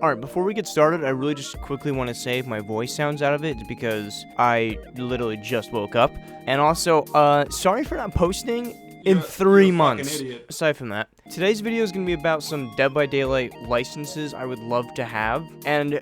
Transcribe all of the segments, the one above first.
Alright, before we get started, I really just quickly want to say if my voice sounds out of it, it's because I literally just woke up. And also, sorry for not posting in 3 months. Aside from that, today's video is going to be about some Dead by Daylight licenses I would love to have. And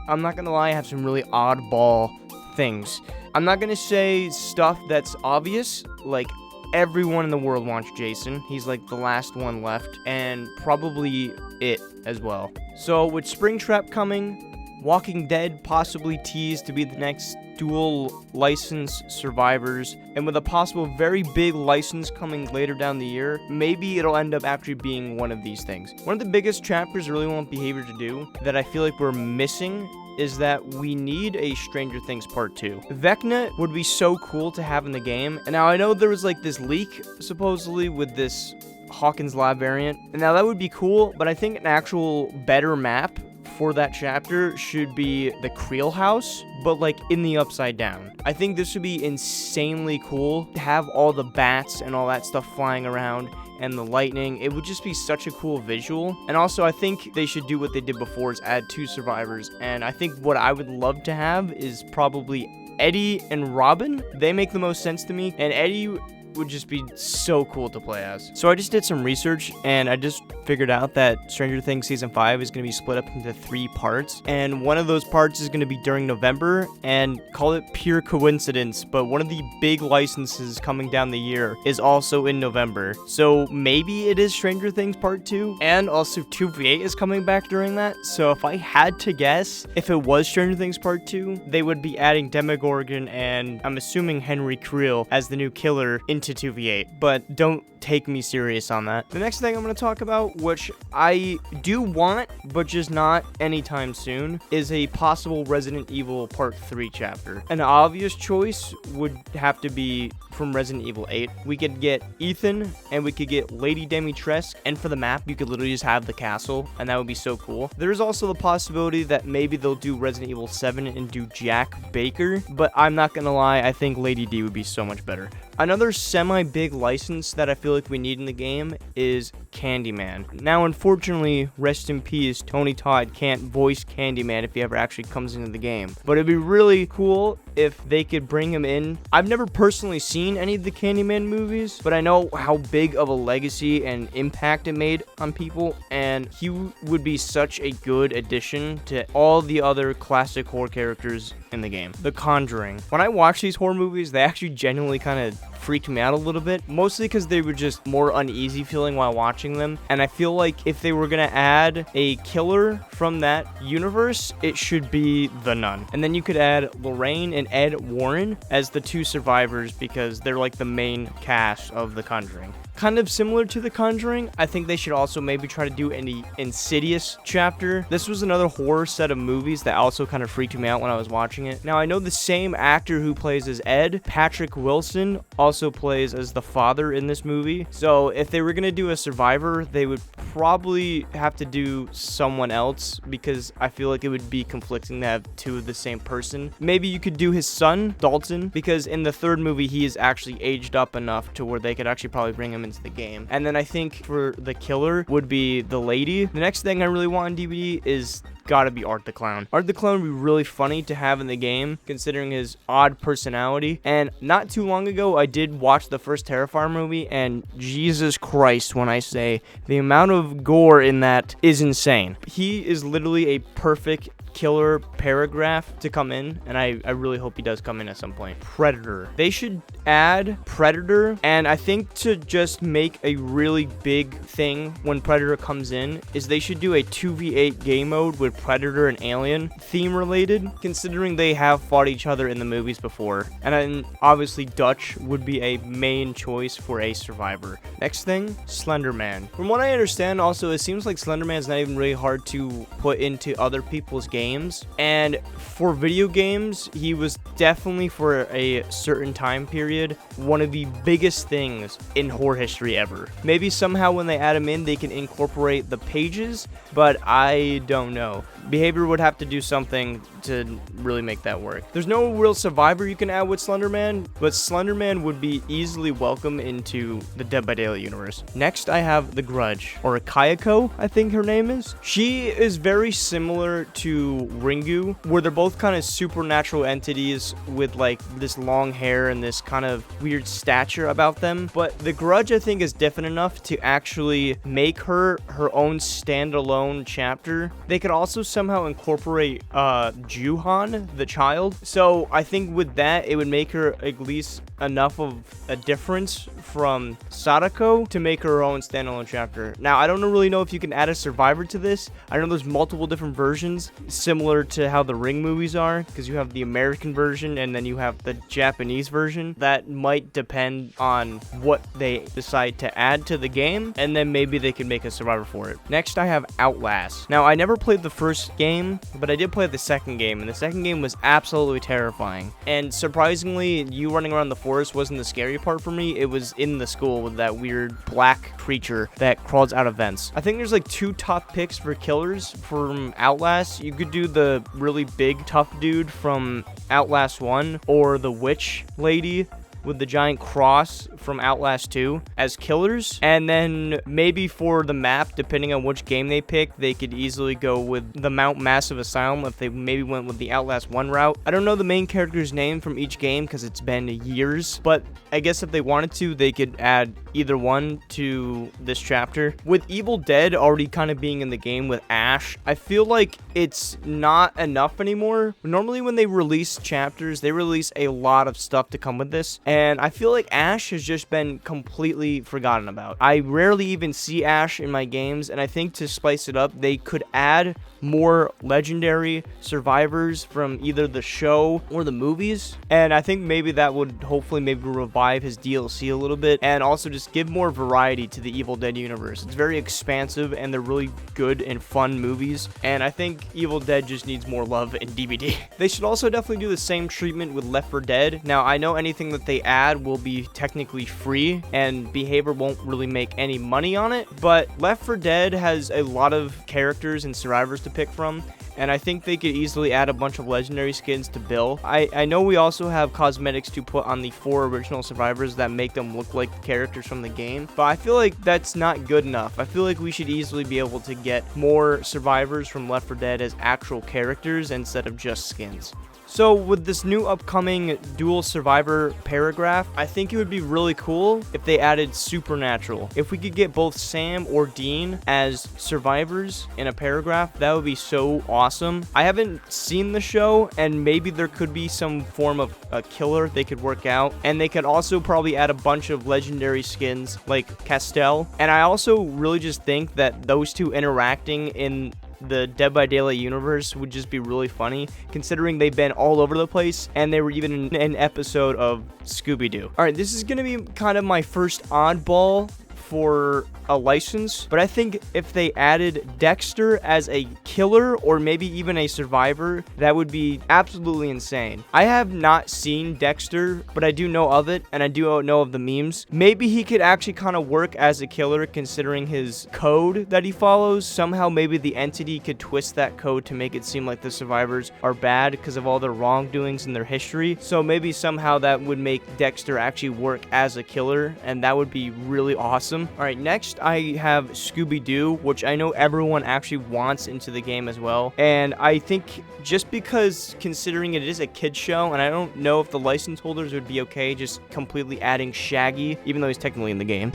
I'm not going to lie, I have some really oddball things. I'm not going to say stuff that's obvious, like everyone in the world wants Jason. He's like the last one left, and probably it as well. So with Springtrap coming, Walking Dead possibly teased to be the next dual license survivors, and with a possible very big license coming later down the year, maybe it'll end up actually being one of these things. One of the biggest chapters I really want Behavior to do that I feel like we're missing is that we need a Stranger Things Part 2. Vecna would be so cool to have in the game, and now I know there was like this leak, supposedly, with this Hawkins Lab variant, and now that would be cool, but I think an actual better map for that chapter should be the Creel House, but like in the upside down. I think this would be insanely cool to have all the bats and all that stuff flying around, and the lightning. It would just be such a cool visual. And also, I think they should do what they did before, is add 2 survivors. And I think what I would love to have is probably Eddie and Robin. They make the most sense to me, and Eddie would just be so cool to play as. So I just did some research, and I just figured out that Stranger Things Season 5 is going to be split up into 3 parts, and one of those parts is going to be during November, and call it pure coincidence, but one of the big licenses coming down the year is also in November. So maybe it is Stranger Things Part 2, and also 2v8 is coming back during that. So if I had to guess, if it was Stranger Things Part 2, they would be adding Demogorgon and I'm assuming Henry Creel as the new killer into 2v8, but don't take me serious on that. The next thing I'm going to talk about, which I do want, but just not anytime soon, is a possible Resident Evil Part 3 chapter. An obvious choice would have to be from Resident Evil 8. We could get Ethan, and we could get Lady Dimitrescu, and for the map, you could literally just have the castle, and that would be so cool. There's also the possibility that maybe they'll do Resident Evil 7 and do Jack Baker, but I'm not going to lie, I think Lady D would be so much better. Another semi-big license that I feel like we need in the game is Candyman. Now, unfortunately, rest in peace, Tony Todd can't voice Candyman if he ever actually comes into the game. But it'd be really cool if they could bring him in. I've never personally seen any of the Candyman movies, but I know how big of a legacy and impact it made on people, and he would be such a good addition to all the other classic horror characters in the game. The Conjuring. When I watch these horror movies, they actually genuinely kind of freaked me out a little bit, mostly because they were just more uneasy feeling while watching them, and I feel like if they were gonna add a killer from that universe, it should be the Nun. And then you could add Lorraine and Ed Warren as the 2 survivors, because they're like the main cast of The Conjuring. Kind of similar to The Conjuring, I think they should also maybe try to do an Insidious chapter. This was another horror set of movies that also kind of freaked me out when I was watching it. Now, I know the same actor who plays as Ed, Patrick Wilson, also plays as the father in this movie. So if they were going to do a survivor, they would probably have to do someone else, because I feel like it would be conflicting to have 2 of the same person. Maybe you could do his son, Dalton, because in the 3rd movie, he is actually aged up enough to where they could actually probably bring him into the game. And then I think for the killer would be the lady. The next thing I really want on DVD is gotta be Art the Clown. Art the Clown would be really funny to have in the game, considering his odd personality. And not too long ago, I did watch the first Terrifier movie, and Jesus Christ, when I say the amount of gore in that is insane. He is literally a perfect killer paragraph to come in, and I really hope he does come in at some point. Predator. They should add Predator, and I think to just make a really big thing when Predator comes in is they should do a 2v8 game mode with Predator and Alien theme related, considering they have fought each other in the movies before. And then obviously Dutch would be a main choice for a survivor. Next thing, Slender Man. From what I understand, also, it seems like Slender Man is not even really hard to put into other people's games. games. And for video games, he was definitely, for a certain time period, one of the biggest things in horror history ever. Maybe somehow when they add him in, they can incorporate the pages, but I don't know. Behavior would have to do something to really make that work. There's no real survivor you can add with Slenderman, but Slenderman would be easily welcome into the Dead by Daylight universe. Next, I have The Grudge, or Kayako, I think her name is. She is very similar to Ringu, where they're both kind of supernatural entities with like this long hair and this kind of weird stature about them. But The Grudge, I think, is different enough to actually make her own standalone chapter. They could also somehow incorporate Juhan, the child. So I think with that, it would make her at least enough of a difference from Sadako to make her own standalone chapter. Now, I don't really know if you can add a survivor to this. I know there's multiple different versions, similar to how the Ring movies are, because you have the American version and then you have the Japanese version. That might depend on what they decide to add to the game, and then maybe they can make a survivor for it. Next, I have Outlast. Now, I never played the first game, but I did play the second game, and the second game was absolutely terrifying. And surprisingly, you running around the forest wasn't the scary part for me. It was in the school with that weird black creature that crawls out of vents. I think there's like 2 top picks for killers from Outlast. You could do the really big tough dude from Outlast 1, or the witch lady with the giant cross from Outlast 2 as killers. And then maybe for the map, depending on which game they pick, they could easily go with the Mount Massive Asylum if they maybe went with the Outlast 1 route. I don't know the main character's name from each game because it's been years, but I guess if they wanted to, they could add either one to this chapter. With Evil Dead already kind of being in the game with Ash, I feel like it's not enough anymore. Normally when they release chapters, they release a lot of stuff to come with this, and I feel like Ash has just been completely forgotten about. I rarely even see Ash in my games, and I think to spice it up, they could add more legendary survivors from either the show or the movies, and I think maybe that would hopefully maybe revive his DLC a little bit, and also just give more variety to the Evil Dead universe. It's very expansive, and they're really good and fun movies, and I think Evil Dead just needs more love in DVD. They should also definitely do the same treatment with Left 4 Dead. Now, I know anything that they add will be technically free, and Behavior won't really make any money on it, but Left 4 Dead has a lot of characters and survivors to pick from, and I think they could easily add a bunch of legendary skins to Bill. I know we also have cosmetics to put on the 4 original survivors that make them look like characters from the game, but I feel like that's not good enough. I feel like we should easily be able to get more survivors from Left 4 Dead as actual characters instead of just skins. So with this new upcoming dual survivor paragraph, I think it would be really cool if they added Supernatural. If we could get both Sam or Dean as survivors in a paragraph, that would be so awesome. I haven't seen the show, and maybe there could be some form of a killer they could work out. And they could also probably add a bunch of legendary skins like Castell. And I also really just think that those two interacting in the Dead by Daylight universe would just be really funny, considering they've been all over the place, and they were even in an episode of Scooby-Doo. Alright, this is gonna be kind of my first oddball for a license, but I think if they added Dexter as a killer or maybe even a survivor, that would be absolutely insane. I have not seen Dexter, but I do know of it, and I do know of the memes. Maybe he could actually kind of work as a killer considering his code that he follows. Somehow maybe the entity could twist that code to make it seem like the survivors are bad because of all their wrongdoings in their history. So maybe somehow that would make Dexter actually work as a killer, and that would be really awesome. Alright, next I have Scooby-Doo, which I know everyone actually wants into the game as well. And I think just because considering it is a kid's show, and I don't know if the license holders would be okay just completely adding Shaggy, even though he's technically in the game,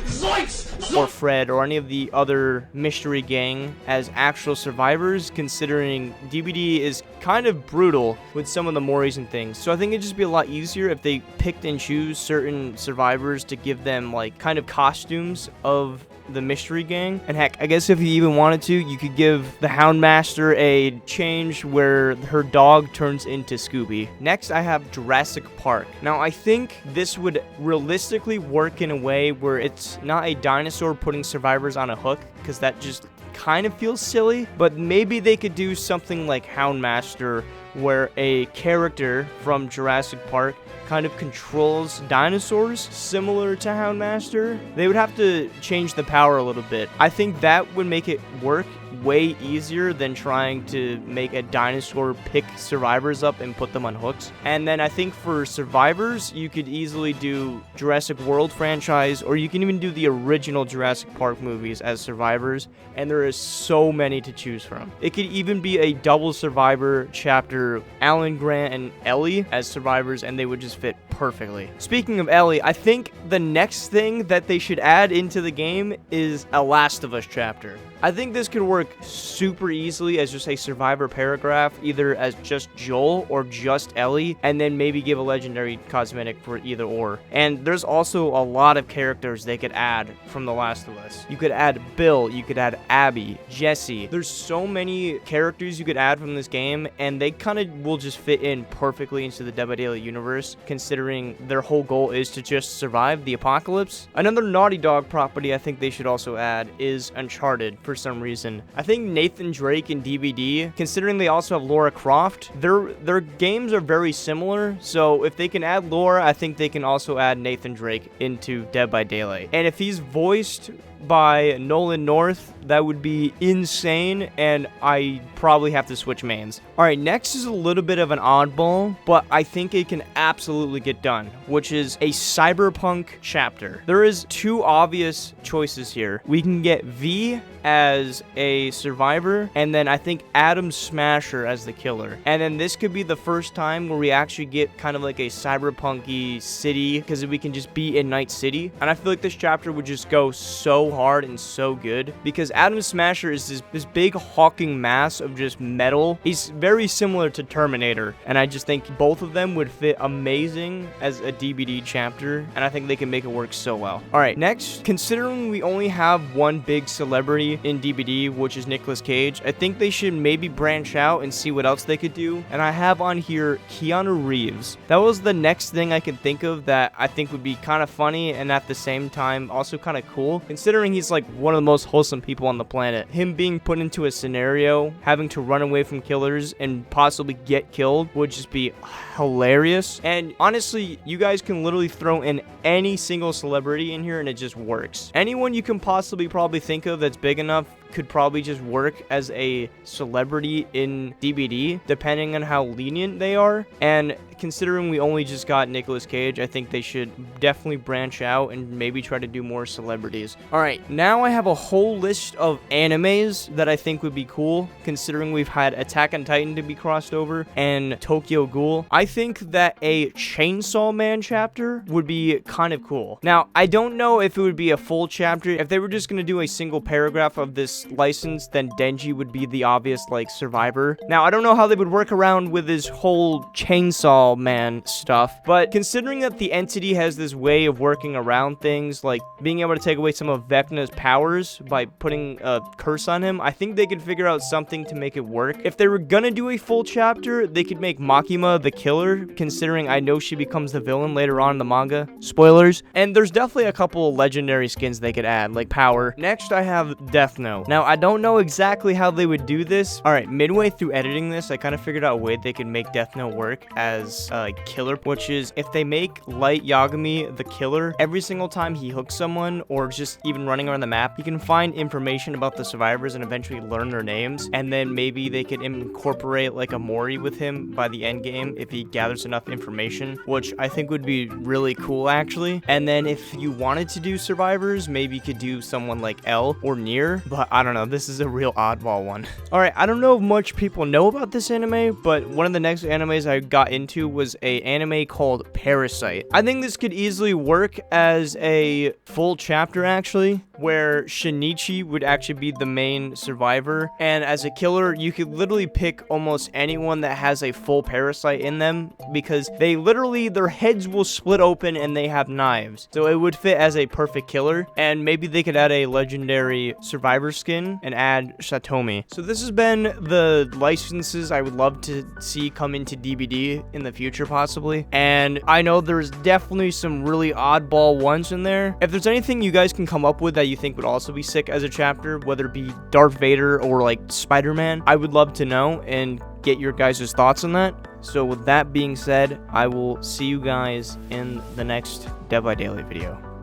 or Fred, or any of the other mystery gang as actual survivors, considering DBD is kind of brutal with some of the mores and things. So I think it'd just be a lot easier if they picked and choose certain survivors to give them like kind of costumes of the mystery gang. And heck, I guess if you even wanted to, you could give the Houndmaster a change where her dog turns into Scooby. Next, I have Jurassic Park. Now, I think this would realistically work in a way where it's not a dinosaur putting survivors on a hook, because that just kind of feels silly, but maybe they could do something like Houndmaster, where a character from Jurassic Park kind of controls dinosaurs, similar to Houndmaster. They would have to change the power a little bit. I think that would make it work way easier than trying to make a dinosaur pick survivors up and put them on hooks. And then I think for survivors, you could easily do Jurassic World franchise, or you can even do the original Jurassic Park movies as survivors, and there is so many to choose from. It could even be a double survivor chapter, Alan Grant and Ellie as survivors, and they would just fit perfectly. Speaking of Ellie, I think the next thing that they should add into the game is a Last of Us chapter. I think this could work super easily as just a survivor paragraph, either as just Joel or just Ellie, and then maybe give a legendary cosmetic for either or. And there's also a lot of characters they could add from The Last of Us. You could add Bill, you could add Abby, Jesse. There's so many characters you could add from this game, and they kind of will just fit in perfectly into the Dead by Daylight universe, considering their whole goal is to just survive the apocalypse. Another Naughty Dog property I think they should also add is Uncharted. For some reason, I think Nathan Drake and DBD, considering they also have Lara Croft, their games are very similar, so if they can add Lara, I think they can also add Nathan Drake into Dead by Daylight. And if he's voiced by Nolan North, that would be insane, and I probably have to switch mains. Alright, next is a little bit of an oddball, but I think it can absolutely get done, which is a Cyberpunk chapter. There is two obvious choices here. We can get V as a survivor, and then I think Adam Smasher as the killer. And then this could be the first time where we actually get kind of like a cyberpunk-y city, because we can just be in Night City. And I feel like this chapter would just go so hard and so good, because Adam Smasher is this big hulking mass of just metal. He's very similar to Terminator, and I just think both of them would fit amazing as a DBD chapter, and I think they can make it work so well. Alright, next, considering we only have one big celebrity in DBD, which is Nicolas Cage, I think they should maybe branch out and see what else they could do. And I have on here Keanu Reeves. That was the next thing I could think of that I think would be kind of funny and at the same time also kind of cool, considering he's like one of the most wholesome people on the planet. Him being put into a scenario, having to run away from killers and possibly get killed would just be hilarious. And honestly, you guys can literally throw in any single celebrity in here and it just works. Anyone you can possibly probably think of that's big enough could probably just work as a celebrity in DBD, depending on how lenient they are. And considering we only just got Nicolas Cage, I think they should definitely branch out and maybe try to do more celebrities. Alright, now I have a whole list of animes that I think would be cool, considering we've had Attack on Titan to be crossed over and Tokyo Ghoul. I think that a Chainsaw Man chapter would be kind of cool. Now, I don't know if it would be a full chapter. If they were just going to do a single paragraph of this license, then Denji would be the obvious like survivor. Now, I don't know how they would work around with his whole Chainsaw Man stuff, but considering that the entity has this way of working around things, like being able to take away some of Vecna's powers by putting a curse on him, I think they could figure out something to make it work. If they were gonna do a full chapter, they could make Makima the killer, considering I know she becomes the villain later on in the manga. Spoilers. And there's definitely a couple of legendary skins they could add, like Power. Next, I have Death Note. Now, I don't know exactly how they would do this. Alright, midway through editing this, I kind of figured out a way they could make Death Note work as a killer, which is if they make Light Yagami the killer, every single time he hooks someone or just even running around the map, he can find information about the survivors and eventually learn their names, and then maybe they could incorporate like a Mori with him by the end game if he gathers enough information, which I think would be really cool actually. And then if you wanted to do survivors, maybe you could do someone like L or Nier, but I don't know, this is a real oddball one. Alright, I don't know if much people know about this anime, but one of the next animes I got into was a anime called Parasite. I think this could easily work as a full chapter actually, where Shinichi would actually be the main survivor, and as a killer you could literally pick almost anyone that has a full parasite in them, because they literally, their heads will split open and they have knives, so it would fit as a perfect killer. And maybe they could add a legendary survivor skin and add Satomi. So this has been the licenses I would love to see come into DBD in the future possibly, and I know there's definitely some really oddball ones in there. If there's anything you guys can come up with that that you think would also be sick as a chapter, whether it be Darth Vader or like Spider-Man. I would love to know and get your guys' thoughts on that. So with that being said, I will see you guys in the next Dev by Daily video.